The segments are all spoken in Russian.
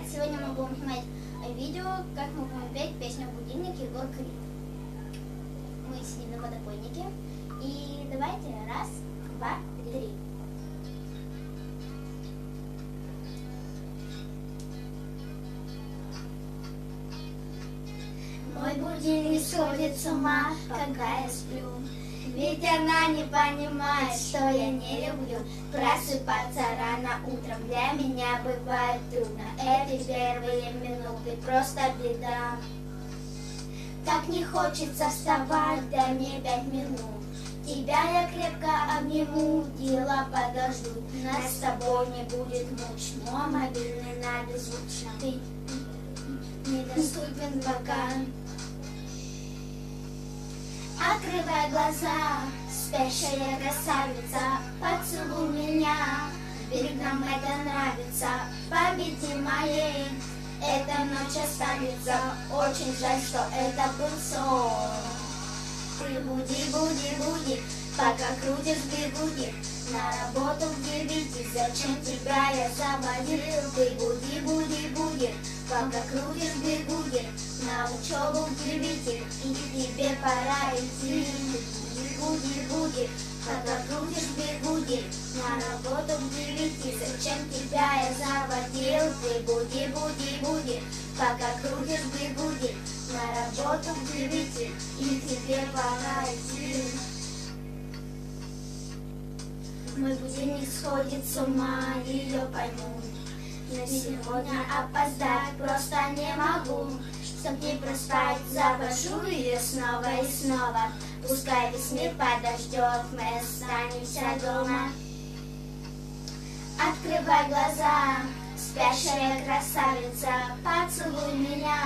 Сегодня мы будем снимать видео, как мы будем петь песню «Будильник» Егор Крид. Мы сидим на подоконнике. И давайте раз, два, три. Мой будильник сходит с ума, когда я сплю. Ведь она не понимает, что я не люблю просыпаться рано утром. Для меня бывает трудно. Эти первые минуты просто беда. Так не хочется вставать, дай мне 5 минут. Тебя я крепко обниму, дела подождут. Нас с тобой не будет муч, но мобильный на беззвучно. Ты недоступен пока. Открывай глаза, спящая красавица, поцелуй меня, ведь нам это нравится. Победи моей, эта ночь останется. Очень жаль, что это был сон. Ты буди, буди, буди, пока крутишь бигуди. На работу в 9, зачем тебя я заводил? Ты буди, буди, буди, пока крутишь бигуди. На учебу в 9, и тебе пора идти. Буди, буди, пока крутишь бигуди. На работу в 9, зачем тебя я заводил? Ты буди, буди, буди, пока крутишь бигуди. На работу в 9, и тебе пора идти. Мой будильник сходит с ума, ее пойму. Но сегодня опоздать просто не могу. Чтоб не проспать, завожу ее снова и снова. Пускай весь мир подождет, мы останемся дома. Открывай глаза, спящая красавица, поцелуй меня,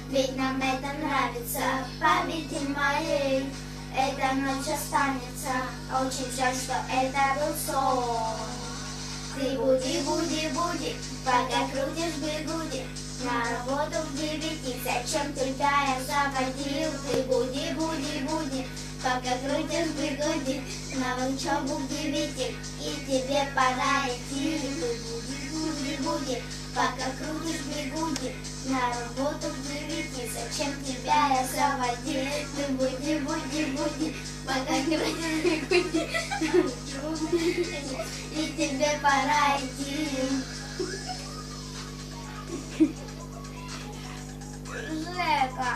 ведь нам это нравится. Победи моей, эта ночь останется. Очень жаль, что это был сон. Ты буди, буди, буди, пока крутишь бигуди. На работу в 9, зачем тебя я заводил? Ты буди, буди, буди, пока крутишь бигуди. На учебу в 9, и тебе пора идти. Ты буди, буди, буди, пока крутишь бигуди. На работу в 9, зачем тебя я заводил? Ты буди, буди, буди, пока крутишь бигуди. И тебе пора идти. Жека.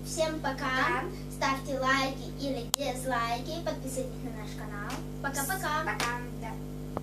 Всем пока. Ставьте лайки или дизлайки. Подписывайтесь на наш канал. Пока-пока. Пока.